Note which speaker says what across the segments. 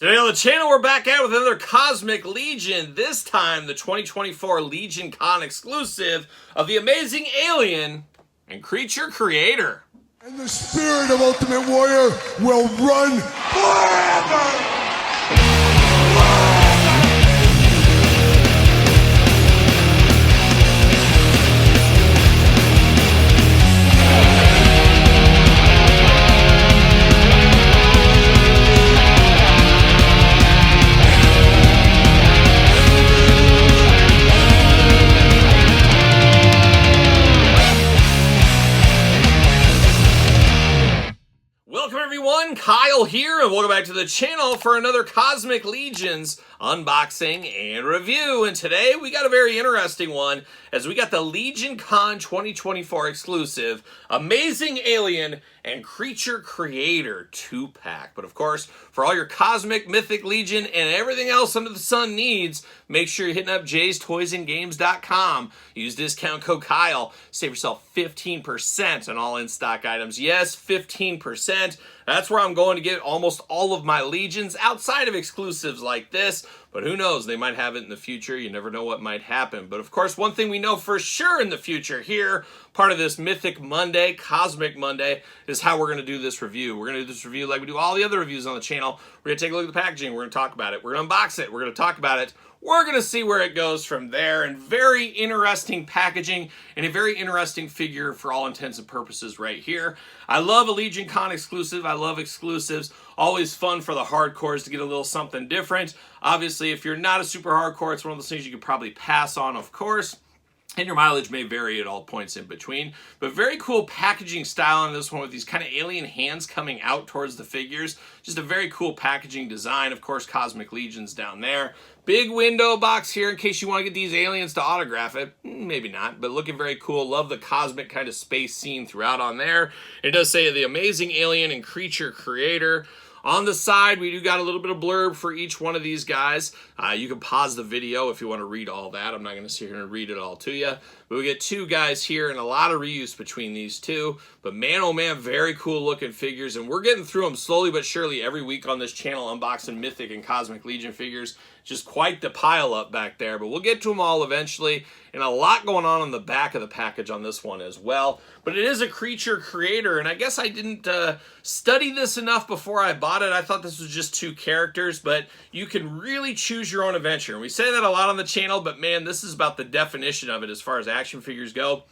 Speaker 1: Today on the channel, we're back at with another Cosmic Legion, this time the 2024 Legion Con exclusive of the amazing alien and creature creator.
Speaker 2: And the spirit of Ultimate Warrior will run forever!
Speaker 1: Kyle here, and welcome back to the channel for another Cosmic Legions unboxing and review. And today we got a very interesting one, as we got the Legion Con 2024 exclusive Amazing Alien and Creature Creator 2-pack. But of course, for all your Cosmic, Mythic, Legion, and everything else under the sun needs, make sure you're hitting up jaystoysandgames.com. Use discount code Kyle. Save yourself 15% on all in-stock items. Yes, 15%. That's where I'm going to get almost all of my Legions outside of exclusives like this. But who knows, they might have it in the future. You never know what might happen. But of course, one thing we know for sure in the future here, part of this Mythic Monday, Cosmic Monday, is how we're going to do this review. We're going to do this review like we do all the other reviews on the channel. We're going to take a look at the packaging. We're going to talk about it. We're going to unbox it. We're going to talk about it. We're going to see where it goes from there. And very interesting packaging and a very interesting figure for all intents and purposes right here. I love a Legion Con exclusive. I love exclusives. Always fun for the hardcores to get a little something different. Obviously, if you're not a super hardcore, it's one of those things you could probably pass on, of course. And your mileage may vary at all points in between. But very cool packaging style on this one with these kind of alien hands coming out towards the figures. Just a very cool packaging design. Of course, Cosmic Legions down there. Big window box here in case you want to get these aliens to autograph it. Maybe not, but looking very cool. Love the cosmic kind of space scene throughout on there. It does say the Amazing Alien and Creature Creator. On the side, we do got a little bit of blurb for each one of these guys. You can pause the video if you want to read all that. I'm not going to sit here and read it all to you. But we get two guys here and a lot of reuse between these two. But man, oh man, very cool looking figures. And we're getting through them slowly but surely every week on this channel, unboxing Mythic and Cosmic Legion figures. Just quite the pile up back there. But we'll get to them all eventually. And a lot going on the back of the package on this one as well. But it is a Creature Creator. And I guess I didn't study this enough before I bought it. I thought this was just two characters. But you can really choose your own adventure. And we say that a lot on the channel. But man, this is about the definition of it as far as action figures go.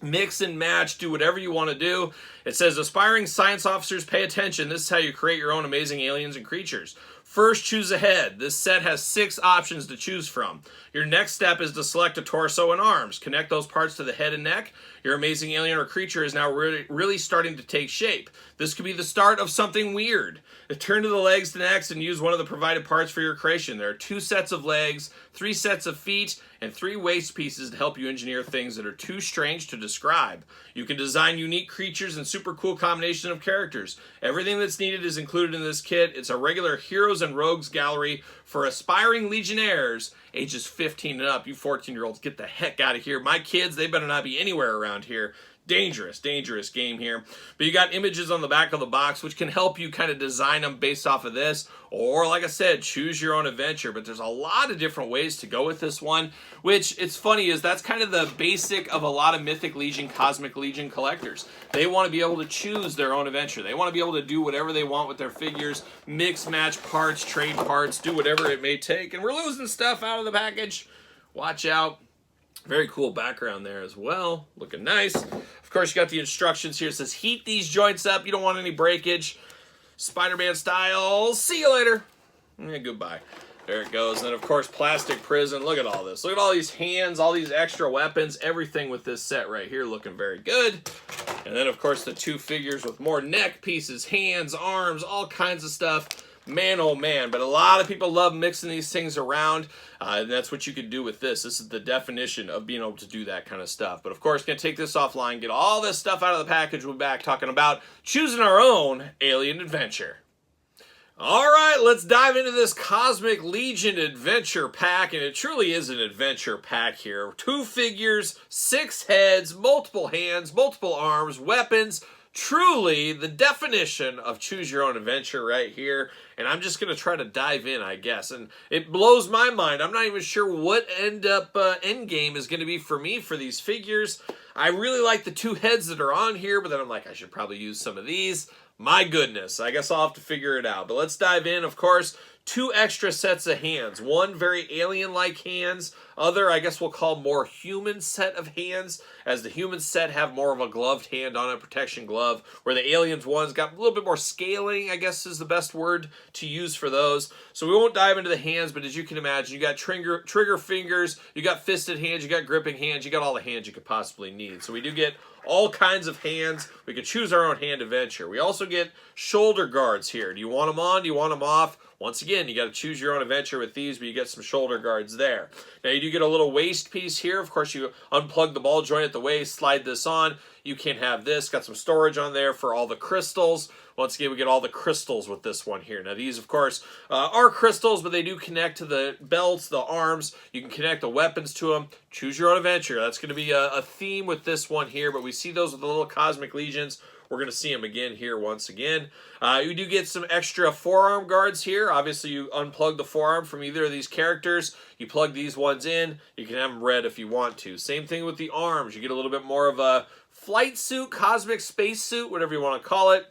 Speaker 1: Mix and match, do whatever you want to do. It says, aspiring science officers, pay attention. This is how you create your own amazing aliens and creatures. First, choose a head. This set has 6 options to choose from. Your next step is to select a torso and arms. Connect those parts to the head and neck. Your amazing alien or creature is now really starting to take shape. This could be the start of something weird. Turn to the legs next and use one of the provided parts for your creation. There are 2 sets of legs, 3 sets of feet, and 3 waist pieces to help you engineer things that are too strange to describe. You can design unique creatures and super cool combination of characters. Everything that's needed is included in this kit. It's a regular Heroes and Rogues gallery for aspiring Legionnaires ages 15 and up. You 14-year-olds, get the heck out of here. My kids, they better not be anywhere around here. Dangerous, dangerous game here. But you got images on the back of the box, which can help you kind of design them based off of this. Or, like I said, choose your own adventure. But there's a lot of different ways to go with this one, which, it's funny, is that's kind of the basic of a lot of Mythic Legion, Cosmic Legion collectors. They want to be able to choose their own adventure. They want to be able to do whatever they want with their figures, mix, match parts, trade parts, do whatever it may take. And we're losing stuff out of the package. Watch out. Very cool background there as well. Looking nice. Of course, you got the instructions here. It says, heat these joints up. You don't want any breakage. Spider-Man style. See you later. Yeah, goodbye. There it goes. And then, of course, plastic prison. Look at all this. Look at all these hands, all these extra weapons. Everything with this set right here looking very good. And then, of course, the 2 figures with more neck pieces, hands, arms, all kinds of stuff. Man, oh man, but a lot of people love mixing these things around, and that's what you can do with this. This is the definition of being able to do that kind of stuff. But of course, going to take this offline, get all this stuff out of the package. We'll be back talking about choosing our own alien adventure. All right, let's dive into this Cosmic Legion adventure pack, and it truly is an adventure pack here. 2 figures, 6 heads, multiple hands, multiple arms, weapons, Truly the definition of choose your own adventure right here. And I'm just going to try to dive in, I guess. And it blows my mind. I'm not even sure what end game is going to be for me for these figures. I really like the two heads that are on here, but then I'm like, I should probably use some of these. My goodness, I guess I'll have to figure it out. But let's dive in. Of course, two extra sets of hands. One very alien-like hands. Other, I guess we'll call more human set of hands, as the human set have more of a gloved hand on it, protection glove, where the aliens ones got a little bit more scaling, I guess is the best word to use for those. So we won't dive into the hands, but as you can imagine, you got trigger fingers, you got fisted hands, you got gripping hands, you got all the hands you could possibly need. So we do get all kinds of hands. We can choose our own hand adventure. We also get shoulder guards here. Do you want them on? Do you want them off? Once again, you got to choose your own adventure with these, but you get some shoulder guards there. Now, you do get a little waist piece here. Of course, you unplug the ball joint at the waist, slide this on. You can have this. Got some storage on there for all the crystals. Once again, we get all the crystals with this one here. Now, these, of course, are crystals, but they do connect to the belts, the arms. You can connect the weapons to them. Choose your own adventure. That's going to be a theme with this one here, but we see those with the little Cosmic Legions. We're going to see them again here once again. You do get some extra forearm guards here. Obviously, you unplug the forearm from either of these characters. You plug these ones in. You can have them red if you want to. Same thing with the arms. You get a little bit more of a flight suit, cosmic space suit, whatever you want to call it.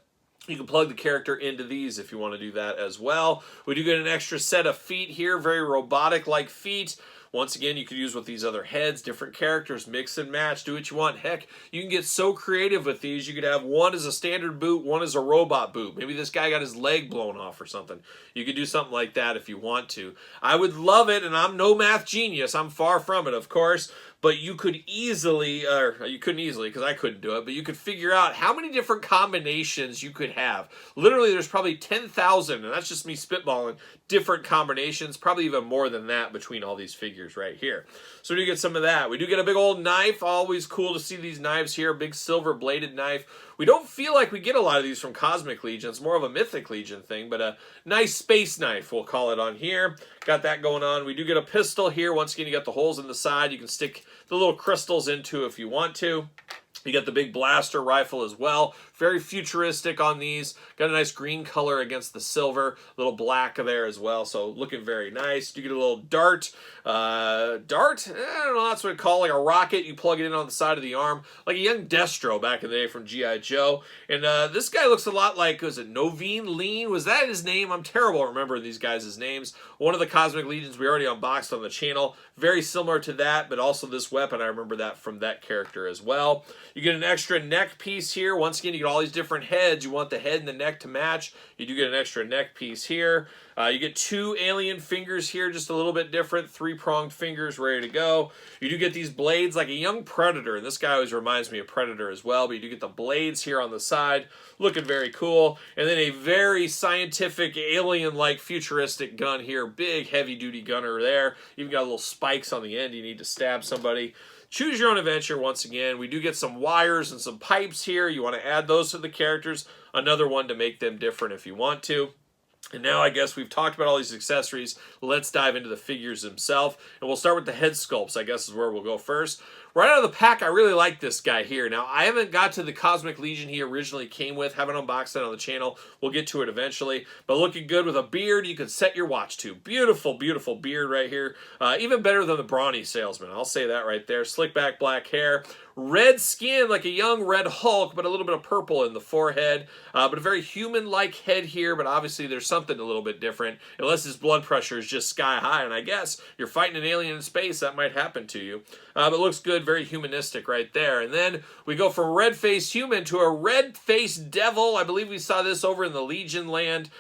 Speaker 1: You can plug the character into these if you want to do that as well. We do get an extra set of feet here, very robotic-like feet. Once again, you could use with these other heads, different characters, mix and match, do what you want. Heck, you can get so creative with these. You could have one as a standard boot, one as a robot boot. Maybe this guy got his leg blown off or something. You could do something like that if you want to. I would love it, and I'm no math genius. I'm far from it, of course. But you could easily, or you couldn't easily because I couldn't do it, but you could figure out how many different combinations you could have. Literally, there's probably 10,000, and that's just me spitballing, different combinations, probably even more than that between all these figures right here. So we do get some of that. We do get a big old knife. Always cool to see these knives here, a big silver bladed knife. We don't feel like we get a lot of these from Cosmic Legion. It's more of a Mythic Legion thing, but a nice space knife, we'll call it on here. Got that going on. We do get a pistol here. Once again, you got the holes in the side. You can stick the little crystals into if you want to. You got the big blaster rifle as well. Very futuristic on these. Got a nice green color against the silver. A little black there as well, so looking very nice. You get a little dart. Dart? I don't know, that's what I call like a rocket. You plug it in on the side of the arm. Like a young Destro back in the day from G.I. Joe. And this guy looks a lot like, was it Novine Lean? Was that his name? I'm terrible at remembering these guys' names. One of the Cosmic Legions we already unboxed on the channel. Very similar to that, but also this weapon, I remember that from that character as well. You get an extra neck piece here. Once again, you get all these different heads. You want the head and the neck to match. You do get an extra neck piece here. You get two alien fingers here, just a little bit different. Three-pronged fingers ready to go. You do get these blades like a young Predator. And this guy always reminds me of Predator as well. But you do get the blades here on the side. Looking very cool. And then a very scientific, alien-like, futuristic gun here. Big, heavy-duty gunner there. Even got little spikes on the end. You need to stab somebody. Choose your own adventure once again. We do get some wires and some pipes here. You want to add those to the characters. Another one to make them different if you want to. And now I guess we've talked about all these accessories. Let's dive into the figures themselves. And we'll start with the head sculpts, I guess is where we'll go first. Right out of the pack, I really like this guy here. Now, I haven't got to the Cosmic Legion he originally came with. Haven't unboxed it on the channel. We'll get to it eventually. But looking good with a beard you can set your watch to. Beautiful, beautiful beard right here. Even better than the Brawny Salesman. I'll say that right there. Slick back black hair. Red skin like a young Red Hulk, but a little bit of purple in the forehead. But a very human-like head here, but obviously there's something a little bit different. Unless his blood pressure is just sky high, and I guess you're fighting an alien in space, that might happen to you. But looks good, very humanistic right there. And then we go from red-faced human to a red-faced devil. I believe we saw this over in the Legion land.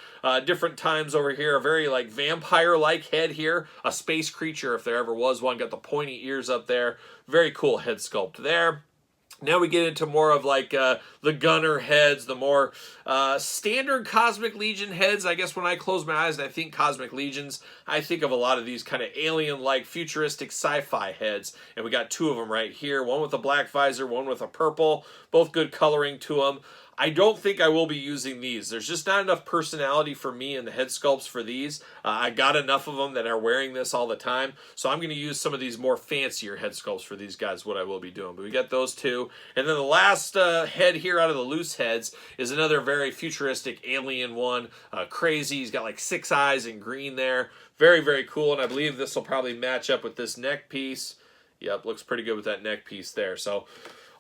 Speaker 1: Different times over here. A very like vampire-like head here. A space creature if there ever was one. Got the pointy ears up there. Very cool head sculpt there. Now we get into more of like the gunner heads, the more standard Cosmic Legion heads. I guess when I close my eyes and I think Cosmic Legions, I think of a lot of these kind of alien-like futuristic sci-fi heads. And we got two of them right here. One with a black visor, one with a purple. Both good coloring to them. I don't think I will be using these. There's just not enough personality for me in the head sculpts for these. I got enough of them that are wearing this all the time, so I'm going to use some of these more fancier head sculpts for these guys, what I will be doing. But we got those two. And then the last head here out of the loose heads is another very futuristic alien one. Crazy. He's got like 6 eyes in green there. Very, very cool, and I believe this will probably match up with this neck piece. Yep, looks pretty good with that neck piece there. So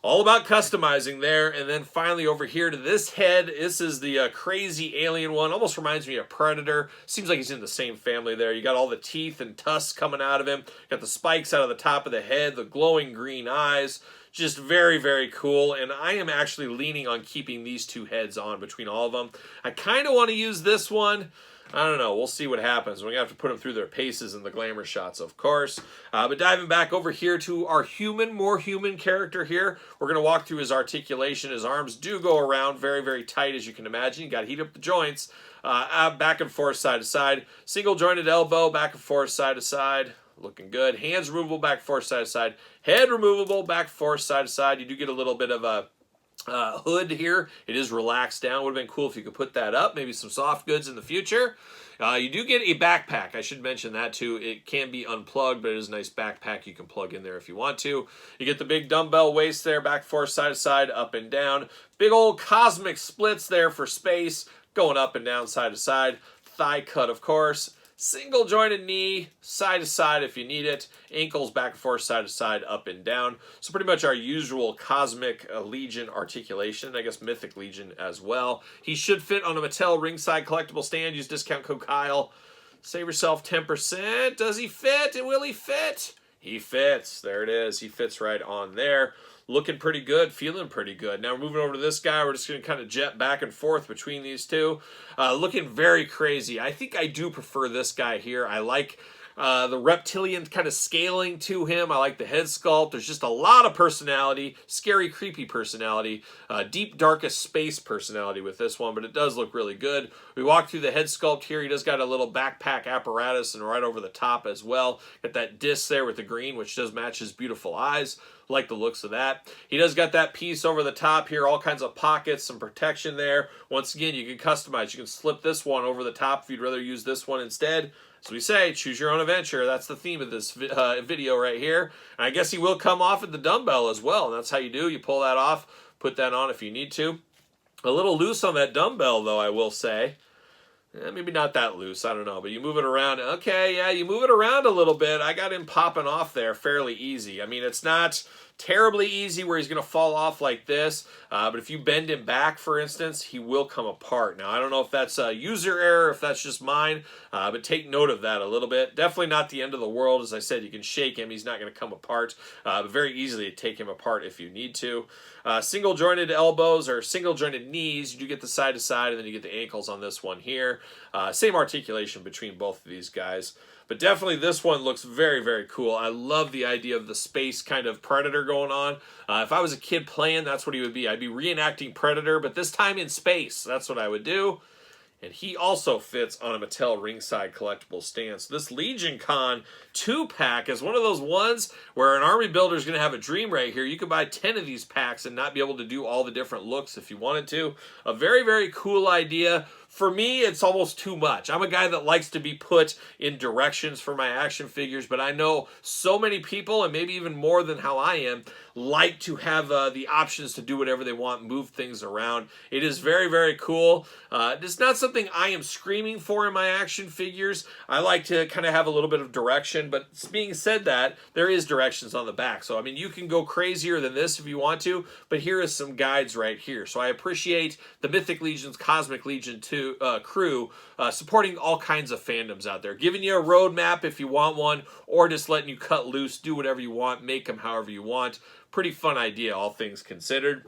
Speaker 1: all about customizing there. And then finally over here to this head, this is the crazy alien one. Almost reminds me of Predator. Seems like he's in the same family there. You got all the teeth and tusks coming out of him. Got the spikes out of the top of the head, the glowing green eyes. Just very, very cool. And I am actually leaning on keeping these two heads on between all of them. I kind of want to use this one. I don't know. We'll see what happens. We're going to have to put them through their paces in the glamour shots, of course. But diving back over here to our more human character here, we're going to walk through his articulation. His arms do go around very, very tight, as you can imagine. You got to heat up the joints. Back and forth, side to side. Single jointed elbow, back and forth, side to side. Looking good. Hands removable, back, forth, side to side. Head removable, back, forth, side to side. You do get a little bit of a hood here. It is relaxed down. Would have been cool if you could put that up. Maybe some soft goods in the future. You do get a backpack. I should mention that too. It can be unplugged, but it is a nice backpack you can plug in there if you want to. You get the big dumbbell waist there, back, forth, side to side, up and down. Big old cosmic splits there for space, going up and down, side to side. Thigh cut, of course. Single jointed knee, side to side if you need it. Ankles back and forth, side to side, up and down. So pretty much our usual Cosmic Legion articulation. I guess Mythic Legion as well. He should fit on a Mattel ringside collectible stand. Use discount code Kyle. Save yourself 10%. Does he fit? And will he fit? He fits. There it is. He fits right on there. Looking pretty good, feeling pretty good. Now we're moving over to this guy. We're just going to kind of jet back and forth between these two. Looking very crazy. I think I do prefer this guy here. I like the reptilian kind of scaling to him. I like the head sculpt. There's just a lot of personality, scary, creepy personality, deep, darkest space personality with this one, but it does look really good. We walk through the head sculpt here. He does got a little backpack apparatus and right over the top as well. Got that disc there with the green, which does match his beautiful eyes. Like the looks of that. He does got that piece over the top here, all kinds of pockets, some protection there. Once again, you can customize. You can slip this one over the top if you'd rather use this one instead. As we say, choose your own adventure. That's the theme of this video right here. And I guess he will come off at the dumbbell as well. And that's how you do. You pull that off, put that on if you need to. A little loose on that dumbbell, though, I will say. Maybe not that loose, I don't know, but you move it around. Okay, yeah, you move it around a little bit. I got him popping off there fairly easy. I mean, it's not terribly easy where he's going to fall off like this, but if you bend him back, for instance, he will come apart. Now, I don't know if that's a user error, if that's just mine, but take note of that a little bit. Definitely not the end of the world. As I said, you can shake him. He's not going to come apart, but very easily take him apart if you need to. Single jointed elbows or single jointed knees, you do get the side to side, and then you get the ankles on this one here. Same articulation between both of these guys. But definitely this one looks very, very cool. I love the idea of the space kind of Predator going on. If I was a kid playing, that's what he would be. I'd be reenacting Predator, but this time in space. That's what I would do. And he also fits on a Mattel ringside collectible stand. So this Legion Con 2-pack is one of those ones where an army builder is going to have a dream right here. You could buy 10 of these packs and not be able to do all the different looks if you wanted to. A very, very cool idea. For me, it's almost too much. I'm a guy that likes to be put in directions for my action figures, but I know so many people, and maybe even more than how I am, like to have the options to do whatever they want, move things around. It is very, very cool. It's not something I am screaming for in my action figures. I like to kind of have a little bit of direction, but being said that, there is directions on the back. So, I mean, you can go crazier than this if you want to, but here is some guides right here. So I appreciate the Mythic Legion's Cosmic Legion 2 crew supporting all kinds of fandoms out there, giving you a roadmap if you want one, or just letting you cut loose, do whatever you want, make them however you want. Pretty fun idea, all things considered.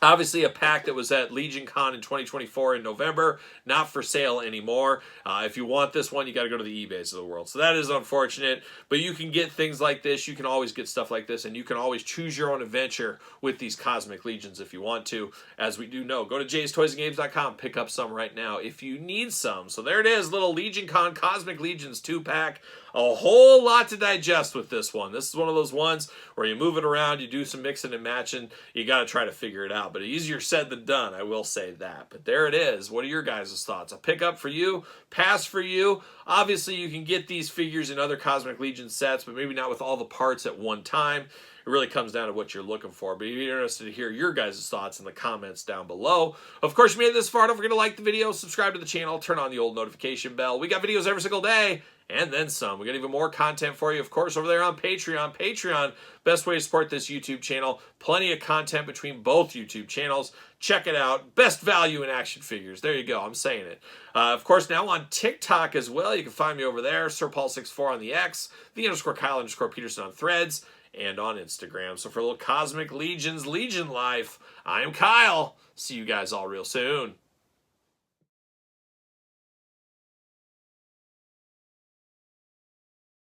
Speaker 1: Obviously, a pack that was at Legion Con in 2024 in November, not for sale anymore. If you want this one, you got to go to the eBays of the world. So that is unfortunate, but you can get things like this. You can always get stuff like this, and you can always choose your own adventure with these Cosmic Legions if you want to. As we do know, go to jaystoysandgames.com, pick up some right now if you need some. So there it is, little Legion Con Cosmic Legions 2-pack. A whole lot to digest with this one. This is one of those ones where you move it around, you do some mixing and matching, you got to try to figure it out. But easier said than done, I will say that. But there it is. What are your guys' thoughts? A pickup for you? Pass for you? Obviously, you can get these figures in other Cosmic Legion sets, but maybe not with all the parts at one time. It really comes down to what you're looking for. But you'd be interested to hear your guys' thoughts in the comments down below. Of course, you made it this far. Don't forget to like the video, subscribe to the channel, turn on the old notification bell. We got videos every single day, and then some. We got even more content for you, of course, over there on Patreon. Patreon, best way to support this YouTube channel. Plenty of content between both YouTube channels. Check it out. Best value in action figures. There you go. I'm saying it. Of course, now on TikTok as well. You can find me over there, SirPaul64 on the X, _Kyle_Peterson on Threads, and on Instagram. So for a little Cosmic Legions, Legion Life, I am Kyle. See you guys all real soon.